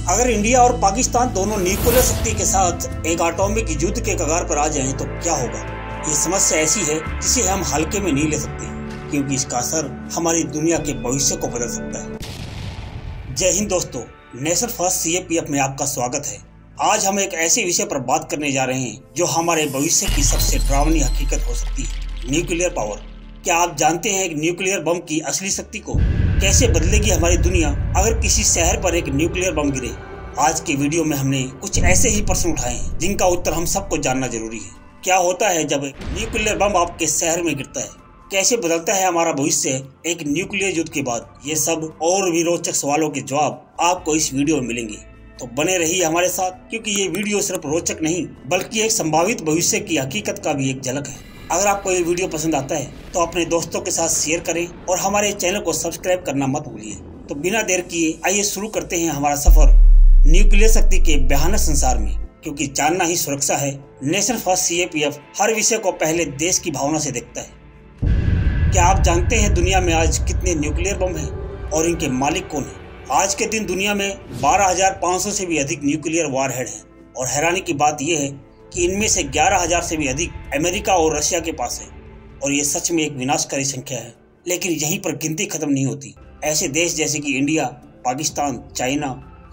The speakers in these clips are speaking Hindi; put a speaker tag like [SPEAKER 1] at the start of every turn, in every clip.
[SPEAKER 1] अगर इंडिया और पाकिस्तान दोनों न्यूक्लियर शक्ति के साथ एक एटॉमिक युद्ध के कगार पर आ जाएं तो क्या होगा। ये समस्या ऐसी है जिसे हम हल्के में नहीं ले सकते, क्योंकि इसका असर हमारी दुनिया के भविष्य को बदल सकता है। जय हिंद दोस्तों, नेशन फर्स्ट CAPF में आपका स्वागत है। आज हम एक ऐसे विषय पर बात करने जा रहे हैं जो हमारे भविष्य की सबसे डरावनी हकीकत हो सकती है, न्यूक्लियर पावर। क्या आप जानते हैं कि न्यूक्लियर बम की असली शक्ति को कैसे बदलेगी हमारी दुनिया अगर किसी शहर पर एक न्यूक्लियर बम गिरे। आज की वीडियो में हमने कुछ ऐसे ही प्रश्न उठाए हैं जिनका उत्तर हम सबको जानना जरूरी है। क्या होता है जब न्यूक्लियर बम आपके शहर में गिरता है, कैसे बदलता है हमारा भविष्य एक न्यूक्लियर युद्ध के बाद। ये सब और भी रोचक सवालों के जवाब आपको इस वीडियो में मिलेंगे, तो बने रहिए हमारे साथ, क्योंकि ये वीडियो सिर्फ रोचक नहीं बल्कि एक संभावित भविष्य की हकीकत का भी एक झलक है। अगर आपको ये वीडियो पसंद आता है तो अपने दोस्तों के साथ शेयर करें और हमारे चैनल को सब्सक्राइब करना मत भूलिए। तो बिना देर किए आइए शुरू करते हैं हमारा सफर न्यूक्लियर शक्ति के भयानक संसार में, क्योंकि जानना ही सुरक्षा है। नेशन फर्स्ट CAPF हर विषय को पहले देश की भावना से देखता है। क्या आप जानते हैं दुनिया में आज कितने न्यूक्लियर बम हैं और इनके मालिक कौन हैं? आज के दिन दुनिया में 12,500 से भी अधिक न्यूक्लियर वॉरहेड हैं, और हैरानी की बात यह है कि इनमें से 11,000 से भी अधिक अमेरिका और रशिया के पास है। और ये सच में एक विनाशकारी संख्या है, लेकिन यहीं पर गिनती खत्म नहीं होती। ऐसे देश जैसे कि India, Pakistan, China,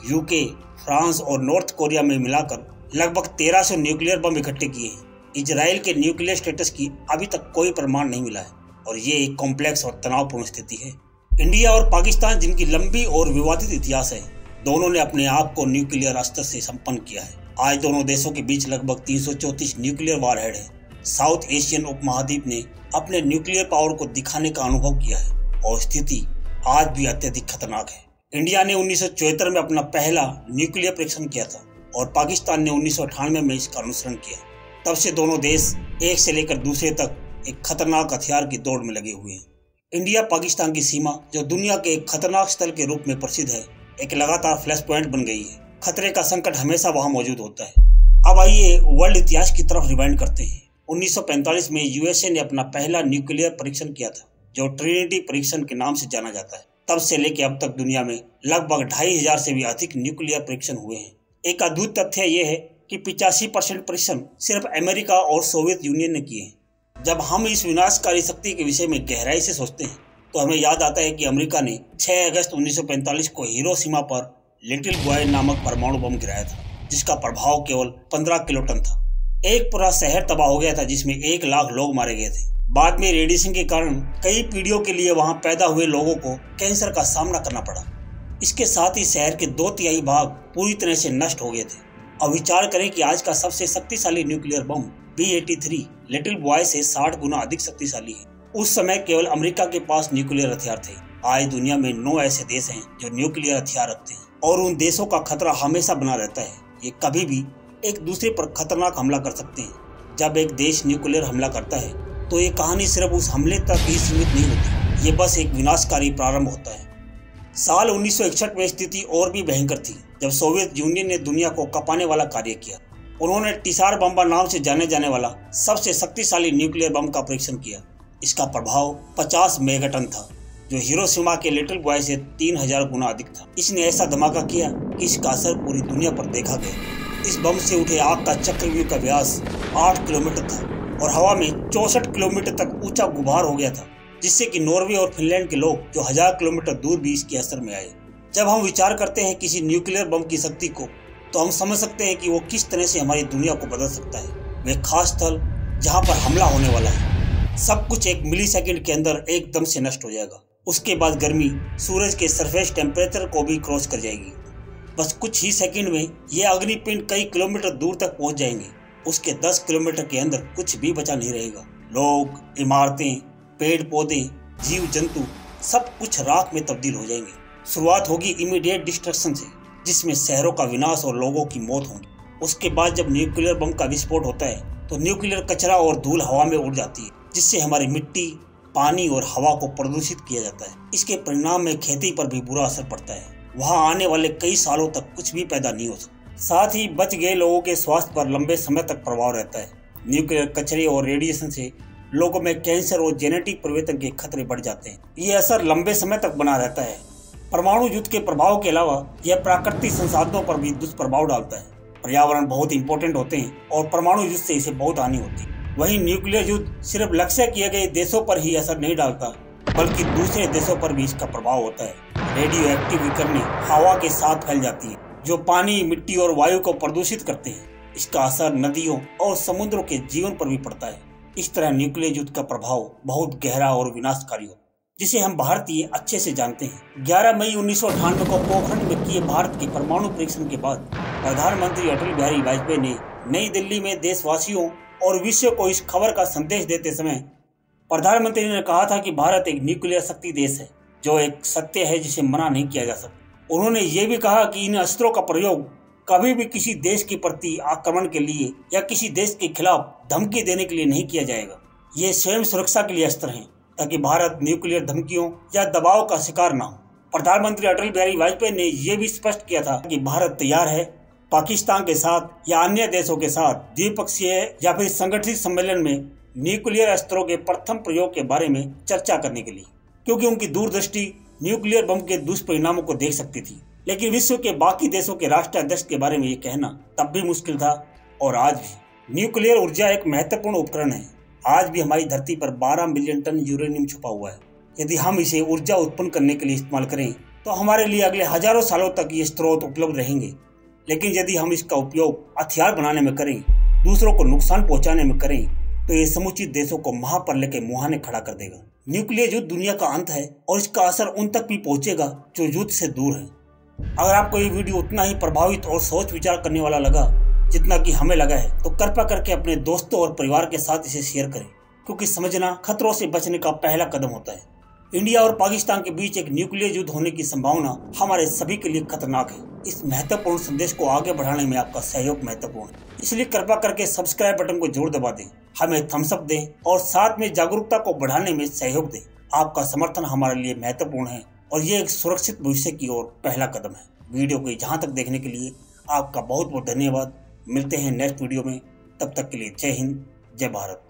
[SPEAKER 1] UK, France और नॉर्थ कोरिया में मिलाकर लगभग 1300 न्यूक्लियर बम इकट्ठे किए हैं। इजराइल के न्यूक्लियर स्टेटस की अभी तक कोई प्रमाण नहीं मिला है, और ये एक कॉम्प्लेक्स और तनावपूर्ण स्थिति है। इंडिया और पाकिस्तान, जिनकी लंबी और विवादित इतिहास है, दोनों ने अपने आप को न्यूक्लियर अस्त्र से संपन्न किया है। आज दोनों देशों के बीच लगभग 334 न्यूक्लियर वॉरहेड है। साउथ एशियन उपमहाद्वीप ने अपने न्यूक्लियर पावर को दिखाने का अनुभव किया है, और स्थिति आज भी अत्यधिक खतरनाक है। इंडिया ने 1974 में अपना पहला न्यूक्लियर परीक्षण किया था, और पाकिस्तान ने 1998 में इसका अनुसरण किया। तब से दोनों देश एक से लेकर दूसरे तक एक खतरनाक हथियार की दौड़ में लगे हुए हैं। इंडिया पाकिस्तान की सीमा, जो दुनिया के एक खतरनाक स्थल के रूप में प्रसिद्ध है, एक लगातार फ्लैश पॉइंट बन गई है। खतरे का संकट हमेशा वहां मौजूद होता है। अब आइए वर्ल्ड इतिहास की तरफ रिवाइंड करते हैं। 1945 में USA ने अपना पहला न्यूक्लियर परीक्षण किया था, जो ट्रिनिटी परीक्षण के नाम से जाना जाता है। तब से लेकर अब तक दुनिया में लगभग 2,500 से भी अधिक न्यूक्लियर परीक्षण हुए हैं। एक अद्भुत तथ्य यह है कि 85% परीक्षण सिर्फ अमेरिका और सोवियत यूनियन ने किए हैं। जब हम इस विनाशकारी शक्ति के विषय में गहराई से सोचते हैं तो हमें याद आता है कि अमेरिका ने 6 अगस्त 1945 को हिरोशिमा पर लिटिल बॉय नामक परमाणु बम गिराया था, जिसका प्रभाव केवल 15 किलोटन था। एक पूरा शहर तबाह हो गया था, जिसमें 1 लाख लोग मारे गए थे। बाद में रेडिएशन के कारण कई पीढ़ियों के लिए वहां पैदा हुए लोगों को कैंसर का सामना करना पड़ा। इसके साथ ही शहर के 2/3 भाग पूरी तरह से नष्ट हो गए थे। अब विचार करें कि आज का सबसे शक्तिशाली nuclear bomb B-83 little boy से 60 गुना अधिक शक्तिशाली है। उस समय केवल अमेरिका के पास न्यूक्लियर हथियार थे। आज दुनिया में 9 ऐसे देश हैं जो न्यूक्लियर हथियार रखते हैं, और उन देशों का खतरा हमेशा बना रहता है। ये कभी भी एक दूसरे पर खतरनाक हमला कर सकते हैं। जब एक देश न्यूक्लियर हमला करता है तो ये कहानी सिर्फ उस हमले तक ही सीमित नहीं होती, ये बस एक विनाशकारी प्रारंभ होता है। साल 1961 में स्थिति और भी भयंकर थी, जब सोवियत यूनियन ने दुनिया को कपाने वाला कार्य किया। उन्होंने टीसार बम्बा नाम से जाने जाने वाला सबसे शक्तिशाली न्यूक्लियर बम का परीक्षण किया। इसका प्रभाव 50 मेगाटन था, जो हिरोशिमा के लिटिल बॉय से 3000 गुना अधिक था। इसने ऐसा धमाका किया कि इसका असर पूरी दुनिया पर देखा गया। इस बम से उठे आग का चक्रव्यूह का व्यास 8 किलोमीटर था, और हवा में 64 किलोमीटर तक ऊंचा गुबार हो गया था, जिससे कि नॉर्वे और फिनलैंड के लोग जो 1000 किलोमीटर दूर भी इसके असर में आए। जब हम विचार करते हैं किसी न्यूक्लियर बम की शक्ति को, तो हम समझ सकते हैं कि वो किस तरह से हमारी दुनिया को बदल सकता है। वे खास स्थल जहाँ पर हमला होने वाला है, सब कुछ एक मिलीसेकंड के अंदर एकदम से नष्ट हो जाएगा। उसके बाद गर्मी सूरज के सरफेस टेम्परेचर को भी क्रॉस कर जाएगी। बस कुछ ही सेकंड में ये अग्निपिंड कई किलोमीटर दूर तक पहुंच जाएंगे। उसके 10 किलोमीटर के अंदर कुछ भी बचा नहीं रहेगा। लोग, इमारतें, पेड़ पौधे, जीव जंतु सब कुछ राख में तब्दील हो जाएंगे। शुरुआत होगी इमीडिएट डिस्ट्रक्शन से, जिसमें शहरों का विनाश और लोगों की मौत होगी। उसके बाद जब न्यूक्लियर बम का विस्फोट होता है तो न्यूक्लियर कचरा और धूल हवा में उड़ जाती है, जिससे हमारी मिट्टी, पानी और हवा को प्रदूषित किया जाता है। इसके परिणाम में खेती पर भी बुरा असर पड़ता है। वहां आने वाले कई सालों तक कुछ भी पैदा नहीं हो सकता। साथ ही बच गए लोगों के स्वास्थ्य पर लंबे समय तक प्रभाव रहता है। न्यूक्लियर कचरे और रेडिएशन से लोगों में कैंसर और जेनेटिक परिवर्तन के खतरे बढ़ जाते हैं। ये असर लंबे समय तक बना रहता है। परमाणु युद्ध के प्रभाव के अलावा यह प्राकृतिक संसाधनों पर भी दुष्प्रभाव डालता है। पर्यावरण बहुत इंपॉर्टेंट होते हैं और परमाणु युद्ध से इसे बहुत हानि होती है। वहीं न्यूक्लियर युद्ध सिर्फ लक्ष्य किए गए देशों पर ही असर नहीं डालता, बल्कि दूसरे देशों पर भी इसका प्रभाव होता है। रेडियो एक्टिव विकिरणें हवा के साथ फैल जाती है, जो पानी, मिट्टी और वायु को प्रदूषित करते हैं। इसका असर नदियों और समुद्रों के जीवन पर भी पड़ता है। इस तरह न्यूक्लियर युद्ध का प्रभाव बहुत गहरा और विनाशकारी होता है, जिसे हम भारतीय अच्छे से जानते हैं। 11 मई 1998 को पोखरण में किए भारत के परमाणु परीक्षण के बाद प्रधानमंत्री अटल बिहारी वाजपेयी ने नई दिल्ली में देशवासियों और विश्व को इस खबर का संदेश देते समय प्रधानमंत्री ने कहा था कि भारत एक न्यूक्लियर शक्ति देश है, जो एक सत्य है जिसे मना नहीं किया जा सकता। उन्होंने ये भी कहा कि इन अस्त्रों का प्रयोग कभी भी किसी देश के प्रति आक्रमण के लिए या किसी देश के खिलाफ धमकी देने के लिए नहीं किया जाएगा। ये स्वयं सुरक्षा के लिए अस्त्र हैं, ताकि भारत न्यूक्लियर धमकियों या दबाव का शिकार न हो। प्रधानमंत्री अटल बिहारी वाजपेयी ने यह भी स्पष्ट किया था कि भारत तैयार है पाकिस्तान के साथ या अन्य देशों के साथ द्विपक्षीय या फिर संगठित सम्मेलन में न्यूक्लियर अस्त्रों के प्रथम प्रयोग के बारे में चर्चा करने के लिए, क्योंकि उनकी दूरदृष्टि न्यूक्लियर बम के दुष्परिणामों को देख सकती थी। लेकिन विश्व के बाकी देशों के राष्ट्राध्यक्ष के बारे में ये कहना तब भी मुश्किल था और आज भी। न्यूक्लियर ऊर्जा एक महत्वपूर्ण उपकरण है। आज भी हमारी धरती पर 12 मिलियन टन यूरेनियम छुपा हुआ है। यदि हम इसे ऊर्जा उत्पन्न करने के लिए इस्तेमाल करें तो हमारे लिए अगले हजारों सालों तक ये स्रोत उपलब्ध रहेंगे। लेकिन यदि हम इसका उपयोग हथियार बनाने में करें, दूसरों को नुकसान पहुंचाने में करें, तो ये समुचित देशों को महाप्रलय के मुहाने खड़ा कर देगा। न्यूक्लियर युद्ध दुनिया का अंत है और इसका असर उन तक भी पहुंचेगा जो युद्ध से दूर है। अगर आपको ये वीडियो उतना ही प्रभावित और सोच विचार करने वाला लगा जितना कि हमें लगा है, तो कृपया करके अपने दोस्तों और परिवार के साथ इसे शेयर करें, क्योंकि समझना खतरों से बचने का पहला कदम होता है। इंडिया और पाकिस्तान के बीच एक न्यूक्लियर युद्ध होने की संभावना हमारे सभी के लिए खतरनाक है। इस महत्वपूर्ण संदेश को आगे बढ़ाने में आपका सहयोग महत्वपूर्ण है, इसलिए कृपया करके सब्सक्राइब बटन को जरूर दबा दें, हमें थम्स अप दें और साथ में जागरूकता को बढ़ाने में सहयोग दें। आपका समर्थन हमारे लिए महत्वपूर्ण है और ये एक सुरक्षित भविष्य की ओर पहला कदम है। वीडियो को जहाँ तक देखने के लिए आपका बहुत बहुत धन्यवाद। मिलते हैं नेक्स्ट वीडियो में, तब तक के लिए जय हिंद, जय भारत।